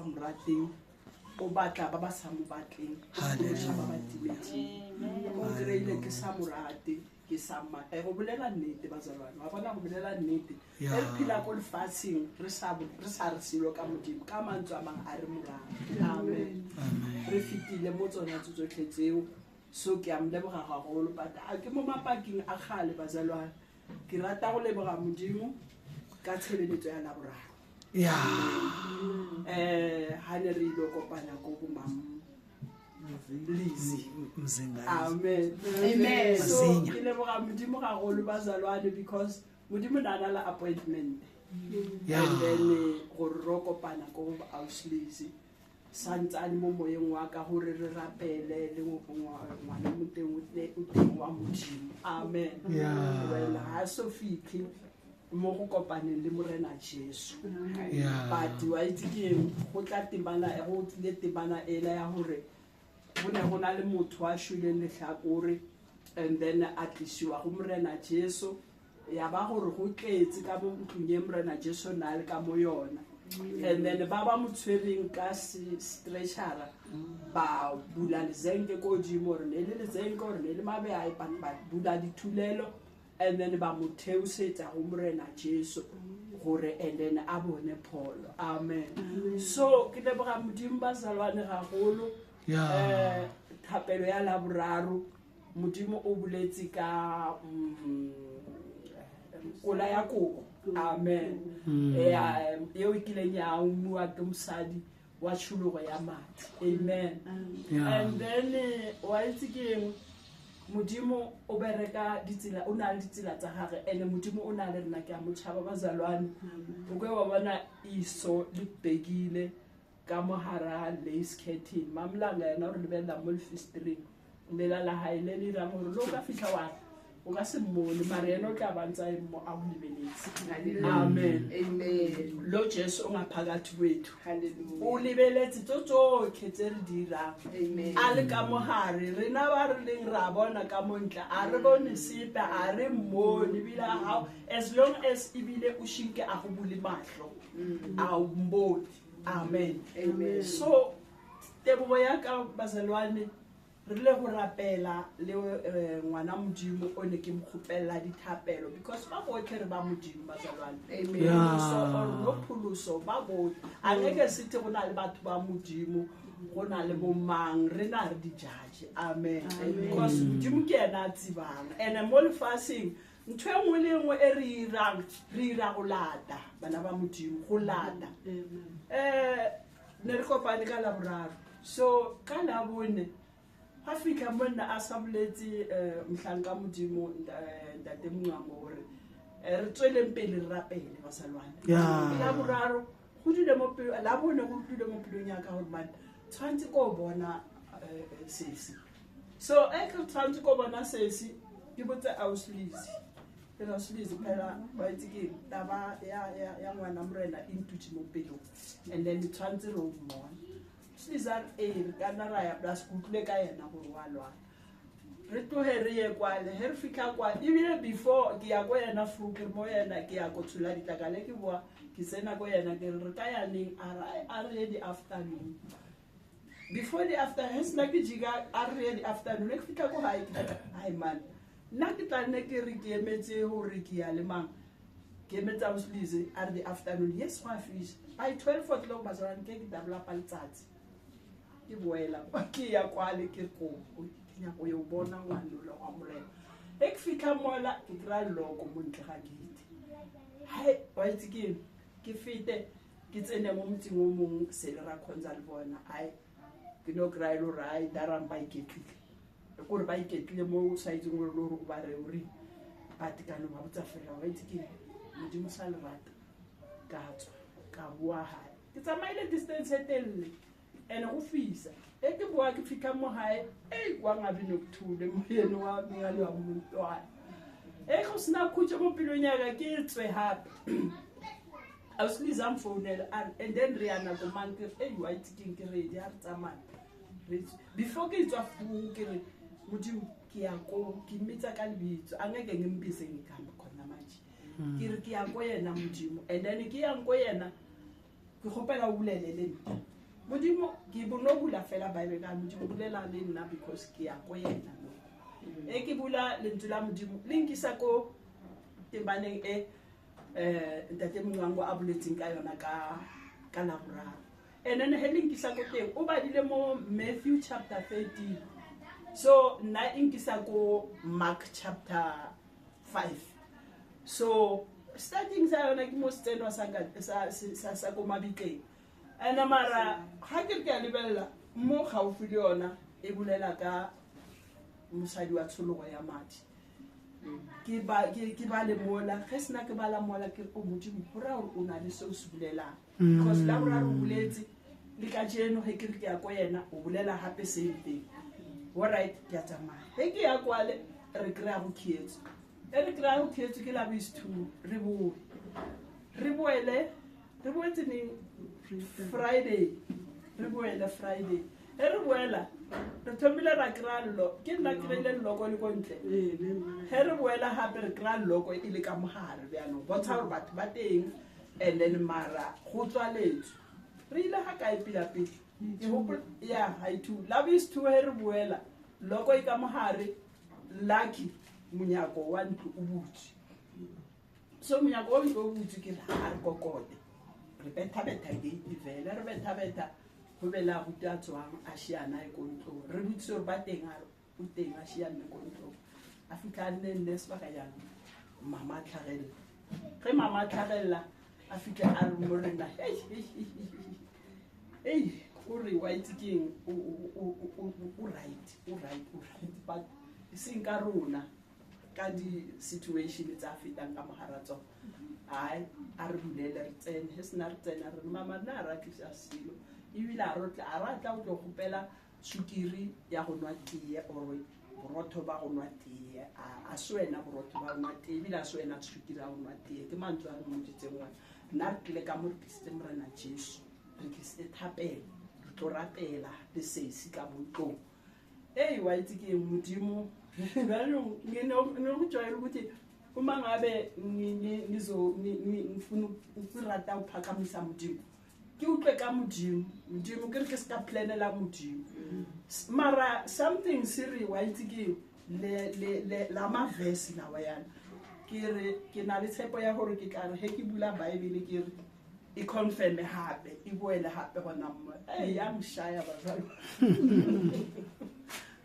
mo rateng o batla ba ba sa mo batleng ba ba timetseng o kreile ke sa morate ke sa go bolela nnete bazalwane wa bona go bolela nnete e phila go lefatsheng re sa re silo ka modimo ka mantswe a mang a re morao amen re fitile mo tsona tsotlhe tseo so ke am leboga gagolo but a ke mo mapaking a gale bazalwane ke rata go leboga modimo ka tshebeletso ya laboraro ha ne re ile kopana go bo mam Lizzy amen so ke leboga modimo gagolo bazalwane because modimo nana la appointment and then go ro kopana go Lizzy santsane mo moyeng wa ka gore re rapele le ngwana moteng wa modimo amen well ha so fitlhe mo go kopaneng le morena Jesu but wa itse ke go tla tebana go tle tebana ela ya gore go na le motho a shuleng le hlakore and then a tlishiwa go morena Jesu ya ba gore go tletse ka mo ntlong morena Jesu na le ka mo yona and then ba motshwereng ka stretchera ba bula lezenge ko dimo re le lezenge gore le mabe a ba bula dithulelo and then ba motheusetsa go morena Jesu gore and then a bone pholo amen so ke leboga modimo ba salwane gagolo thapelo ya laboraro modimo o buletse ka kola ya kobo amen yo ikileng ya umua ke mosadi wa tshologo ya mati amen and then wa itse ke modimo o bereka ditsela o na le ditsela tsa gage ene modimo o na le rena ke a motšhaba bazalwane o ke wa bona iso le begile ka mohara lace curtain mamlanga yena re lebella mo lefistring lela la haile le ra gore lo ka fihla wa o ka se mmone mare yena o tla bantsa mo a go lebeletse amen lo Jesu o ngaphakathi wethu o lebeletse tsotlhe tse re dirang a le ka mohare rena ba re leng ra bona ka montla a re bone sepe a re mmone bila how as long as ibile o shinke a go bule mahlo a mbodi amen so tebogo ya ka bazalwane re le go rapela le ngwana modimo o ne ke mkhopella dithapelo because ba botlhe re ba modimo bazalwane so no phuluso ba botlhe a ngeke sithe go na le batho ba modimo go na le bomang re na re di judge amen because modimo ke ena a tsibang ene mo lefaseng ntwe engwe le engwe e re ira go lata bana ba modimo go lata ne re kopane ka laboraro so ka labone ha fika monna a sabuletse mhlanka modimo ntate mngwango gore re tsweleng pele re rapele basalwane laboraro go dile mo pele la bone go dile mo pelong ya ka gore man tshwantse go bona sesi so ke tshwantse go bona sesi ke botse Lizzy phela ba itse ke taba ya ngwana morena intutse mo pelong and then tshwantse re o mmona Lizzy re kana ra ya plus kutlwe ka yena gore wa lwana re tlohe re ye kwale he re fika kwa ebile before ke ya go yena fruke mo yena ke ya go tshula ditakale ke boa ke sena go yena ke re ka ya neng a re di afternoon before the afternoon sna ke jiga a re di afternoon ke fika go hai man nna ke tlanne ke re ke emetse hore ke ya le mang ke emetsa Lizzy a re di afternoon yes my fish by 12 o'clock bazalwane ke dabla pa letsatsi ke boela ke ya kwale ke go nya go yo bona ngwana lo wa morena e ke fika mola ke kra loko mo ntle ga gate hai wa itse ke fete ke tsene mo mtsing o mong se le ra khonza le bona ai ke no kra lo rai daramba iketlile go re ba iketlile mo side ngwe lo ro ba re uri patikano ba botsa fela wa itse modimo sa le rata ka tswa ka bua ha ke tsamaile distance etelle ene go fisa e ke bua ke fika mo hae kwa ngabe nokuthule moyeni wa mngale wa mntwana go sina khuthe mo pelong ya ka ke tswe hape Lizzy am phonela and then Rihanna go man ke wa itse ke ready a tsamaya before ke tswa fu ke re modimo ke ya go ke mmitsa ka lebitso a ngeke ngimbise ngikamba khona manje ke re ke ya go yena modimo and then ke ya go yena ke gopela o bulele le modimo ke bono bula fela Bible ka modimo bulela le nna because ke ya go yena no ke bula lentswe la modimo le nkisa ko tembaneng ntate mongwango a buletseng ka yona ka la boraro and then he linkisa ko teng o badile mo Matthew chapter 13 so nna inkisa ko Mark chapter 5 so starting sa yona ke mo steno sa ko mabiteng ana mara ha ke ke lebella mo gaufi le yona e bulela ka mosadi wa tshologo ya madi ke ba le mola ge sena ke ba la mola ke o modimo hora o na le se o se bulelang because la boraro o buletse le ka jeno ge ke ya ko yena o bulela hape same thing all right ke a tsamaya ge ke ya kwale re kry-a go kietso re kry-a go kietso ke la bis 2 re boetse neng Friday re boela Friday re boela re thomile ra kry-a llo ke nna kry-ile lloko le ko ntle ge re boela gape re kry-a lloko e le ka mogare bjanong bontsha gore batho ba teng and then mara go tswaletswe re ile ga kae pila-pele ya haitu la bis 2 ge re boela lloko e ka mogare lucky monyako wa ntlo o butse so monyako wa ntlo o butse ke ga re kokote re betha-betha gate vele re betha-betha go bela buti a tswang a šiana e kontlong re butse gore ba teng a o teng a šiane kontlong a fitlha nne sebaka jang mama a tlhagelela ge mama a tlhagelela a fitlha a re mo rena o re wa itse keng o right but seng ka rona ka di-situation tsa fetang ka mogara tsona ai a re bulele re tsene ge sena re tsena re mama nna a ratlisa selo ebile a ratla o tlo gopela sukiri ya go nwa tee or borotho ba go nwa tee a se wena borotho ba go nwa tee ebile a se wena sukiri ya go nwa tee ke mantswe a re moditseng wane nna re tlile ka mo re tlisitse morena Jesu re tlisitse thapela re tlo rapela le sesi ka bontlong wa itse ke modimo ngine go jwayele ukuthi uma ngabe ngifuna ukurata uphakamisa modimo ke utlwe ka modimo ke re ke ska planela modimo mara something siri wa itse ke le la mavesi lawa yana ke na le tshepo ya gore ke tla re he ke bula Bible ke re e confirm hape e boele hape gona mo ya mshaya bazalo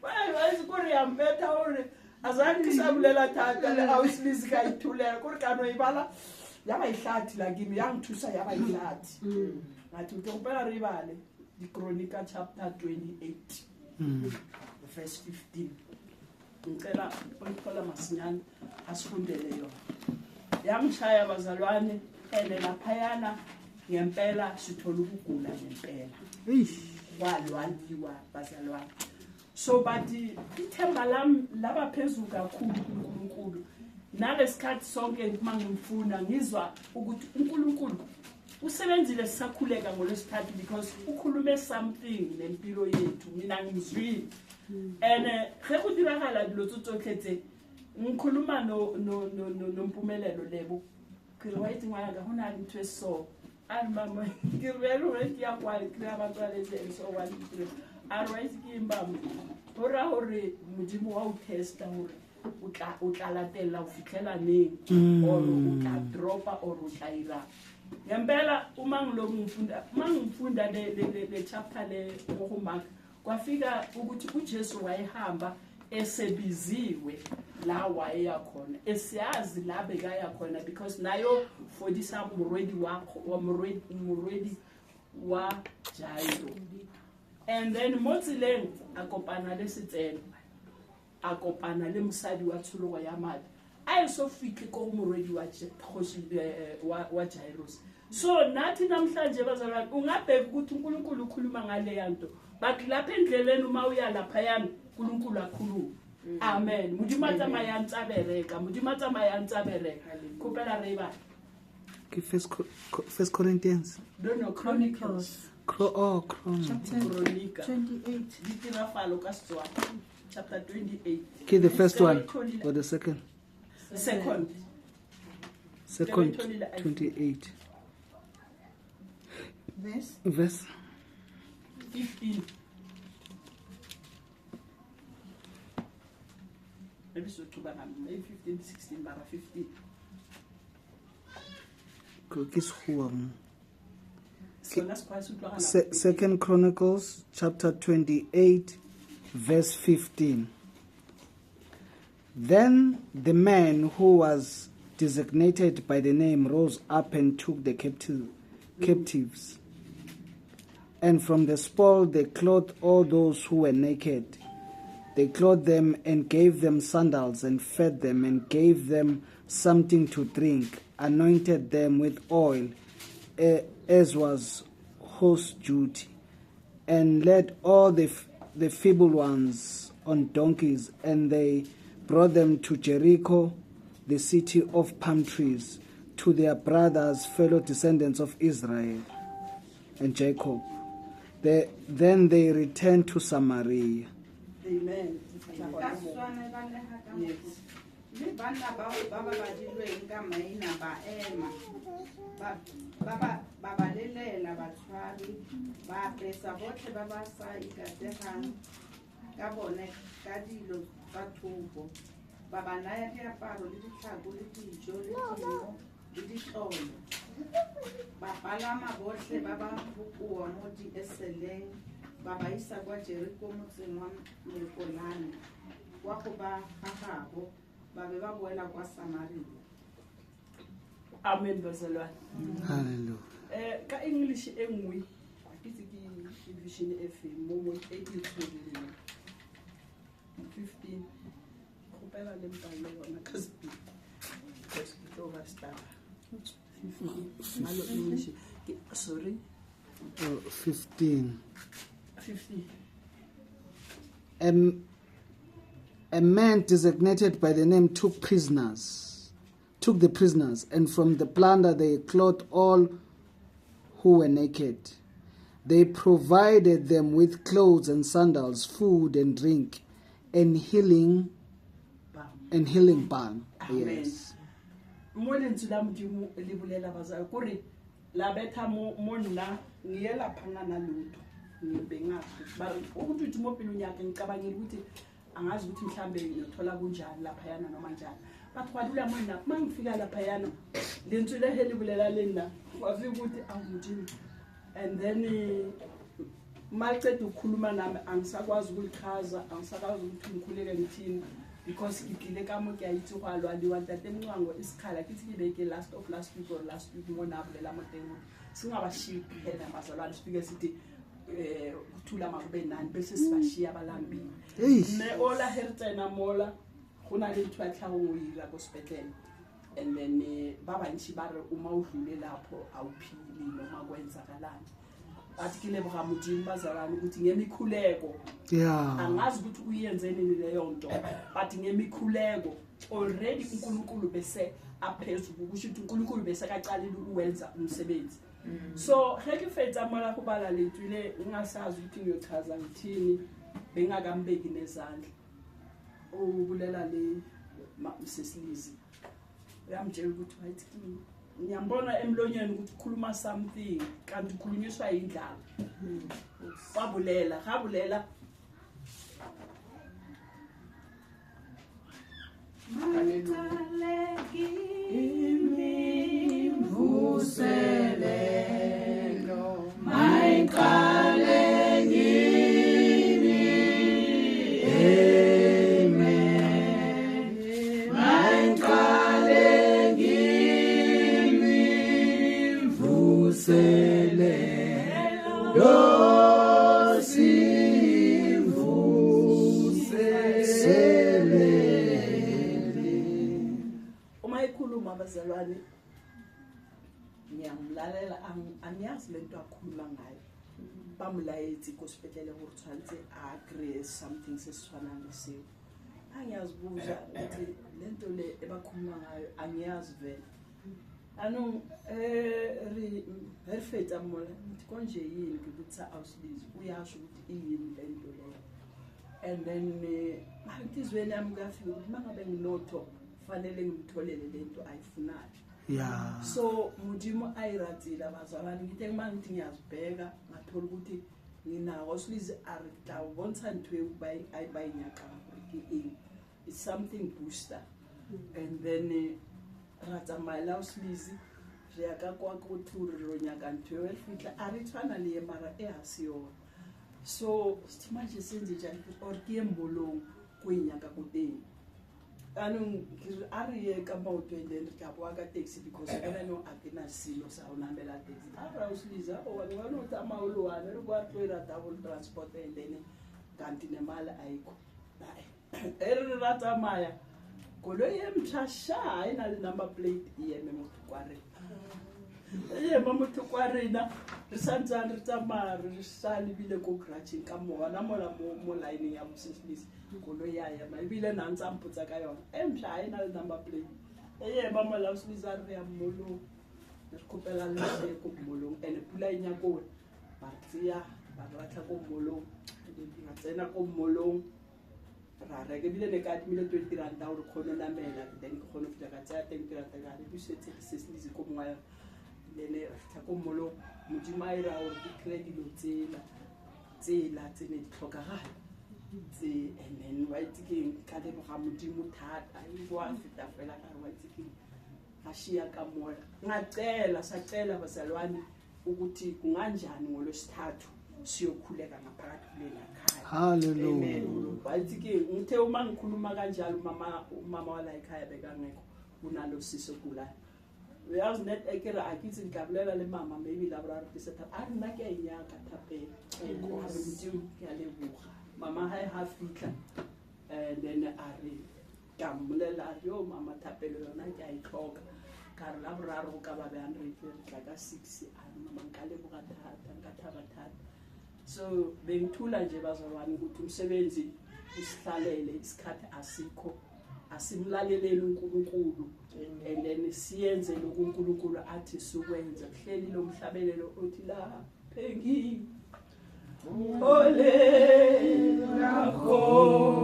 wa itse gore ya mbetha gore azange ke sa bulela thata le auslisi ka ithulela gore ka no ibala ya ba ihlathi la kimi ya ngithusa ya ba ihlathi ngathi ke kupela re ibale di Chronica chapter 28 verse 15 ngicela ukuthola masinyane asifundele yona yamshaya bazalwane ene laphayana ngempela sithola ukugula ngempela walwaliwa bazalwane so bathi ithemba lami laba phezulu kakhulu kuNkulunkulu nalesikhathi sonke mangimfuna ngizwa ukuthi uNkulunkulu usebenzile sisakhuleka ngolesithathu because ukhulume something nempilo yethu mina ngizwile ene ge go diragala dilo tsotletse ngikhuluma nompumelelo lebo ke re wa itse ngwana ga hona ntwe so a mama ke re ke ya kwa ke ya batla le so wa ntwe a re wa itse ke mbam hora hore modimo wa o testa hore o tla latella o fitlhela neng or o tla dropa or o tla ira ngempela uma ngifunda le chapter le go Mark kwafika ukuthi uJesu wayehamba esebiziwe la wayeya khona esiyazi la bekaya khona because nayo fodisa murwedi wa Jairo and then motsileng akopana le setseno akopana le mosadi wa tshologo ya madi a so fihle ko murwedi wa Jairus so nathi namhlanje bazalwane ungabheka ukuthi uNkulunkulu ukhuluma ngale yanto but lapha endleleni uma uya lapha yana uNkulunkulu akhuluma amen modimo tsamaya ntsabereka modimo tsamaya ntsabereka khopela re ba ke First Corinthians no Chronicles Chronica 28 ditirafalo ka Setswana chapter 28 ke the first one or the second 28 verse 15. Maybe so too, but maybe 15, 16, but 15. So that's quite super. Second Chronicles chapter 28 verse 15. Then the man who was designated by the name rose up and took the captives. And from the spoil they clothed all those who were naked. They clothed them and gave them sandals and fed them and gave them something to drink, anointed them with oil, as was host duty, and led all the feeble ones on donkeys, and they brought them to Jericho, the city of palm trees, to their brothers, fellow descendants of Israel and Jacob. Then they returned to Samaria. Amen. Yes. Baba naya diaparo le ditlhako le dijo le dino le ditlolo. Bapalama botlhe ba ba bokoa mo dieseleng ba ba isa kwa Jericho motseng wa Mekolane kwa go ba gagabo ba be ba boela kwa Samaria. Amen bazalwane. Hallelujah. Ka English e nngwe ke ke vision e fe mo 18 15 kupela le mpalo yona kasi because it overstar 15 malo English sorry 15 a man designated by the name took the prisoners, and from the plunder they clothed all who were naked. They provided them with clothes and sandals, food and drink, and healing balm. Yes. Mo lentsula modimo le bolela bazao kore la betha mo nna ngiyela phana na lutho ngibenga ba ukuthi mo pelo nyaka ngicabangela ukuthi angazi ukuthi mhlambe ngiyothola kunjani lapha yana noma njani but kwadula mina mangifika lapha yana lentsula heli bolela lena wafika ukuthi awudini and then maqeda ukukhuluma nami angisakwazi ukulichaza angisakwazi ukuthi ngikhuleke ngithini because ngidlile kamo kuyayitsi kwalwa liwantate emncango isikhala kithi kibeke last week mona abulela motengo singabashiya phela bazalwane sifike sithi ukuthula makube nani bese sibashiya abalambile ne ola hertsena mola khona le ntwa ngoyila ko hospital and then baba nchi bare uma udlule lapho awuphili noma kwenzakalani athi kile bogamudini bazalwane ukuthi ngemikhuleko angazi ukuthi uyenzeni leyo nto but ngemikhuleko already uNkulunkulu bese aphezulu kusho ukuthi uNkulunkulu bese kaqalile ukwenza umsebenzi so heke fetsa mara kubala lethu le ungasazi ukuthi ngiyochaza ngithini bengakambeki nezandla ubulela le sesilizi uyamtshela ukuthi wayithi ngiyambona emlonyeni ukuthi ukhuluma something kanti ukhulunyiswa indlala wabulela bazalwane ngiyamlalela aniyazi lento akhuluma ngayo bamlayetsi hospital ho tshwantse a agree something sesifana leseo angiyazibuza ukuthi lento le ebakhuluma ngayo angiyazi vele ano refeta mola konje yini ukuthi awusilizi uyasho ukuthi iyini lento le and then mangizweni yami ngafika ukuthi mangabe nginotho fanele ngimtholele lento ayifunayo so mudimo ayiratsila bazalwane ngithe manje ngiyazibheka ngathola ukuthi nginago slize a re tla bontsha ntho eo ba e nyakang gore ke eng. It's something booster. And then ra tsamaya o slize re ya ka kwa go thuri ro nyaka ntho eo fitla a re tshwana le ye mara e ha se yona. So stimaje senze jang or ke embolong go nyaka go teng. Anong a re ye ka maoto and then re tla boa ka taxi because I know a ke na silo sa o namela taxi. A ra o slize o wa no tsamaya o lo wa re go tlo ira double transport and then kanti nemali ayikho. Re ra tsamaya koloi e mtshasha ina le number plate e eme motho kwa re. Motho kwa rena re santsane re tsamaya re sa lebile ko crutching ka mola mo line ya moseslis koloi ya ema ebile na ntsa mpotsa ka yona e mtla ina le number plate mola usliza re ya mmolong re kopela le ko mmolong ene pula inya ko ba tsia ba ratla ko mmolong re tsena ko mmolong ra re ke bile ne ka timile 20 rand a re khone namela then ke khone fitla ka tsaya 10 rand ka re busetse seslis ko mwa lene ra ko mmolong modima ira o ke credit lo tsela tsene di tlhokagala and then wa itse ka le ga modimo thata I go a fita fela ka wa itse ga shia ka moya ngacela sacela basalwane ukuthi kunganjani ngolosithathu siyokhuleka ngaphakathi kulena ekhaya. Hallelujah. Wa itse ngithe uma ngikhuluma kanjalo mama wala ekhaya bekangekho unalo siso kula. Uyazi net ekera akithi ngikabulela le mama maybe labra resetha a nna ke inyaka thapela go re mtsi ya lebuga mama ha fitla and then a re kamulela yo mama thapelo yona ke a itloka ka re labra go ka ba 100 tla ka 6 a mama nkale buga thata ngathaba thata. So bengithula nje bazalwane ukuthi umsebenzi usihlalele isikhathi asikho asimlaleleli uNkulunkulu and then siyenze lokhu uNkulunkulu athi sukwenza kuhleli lo mhlabelelo othi la phengi ole rakho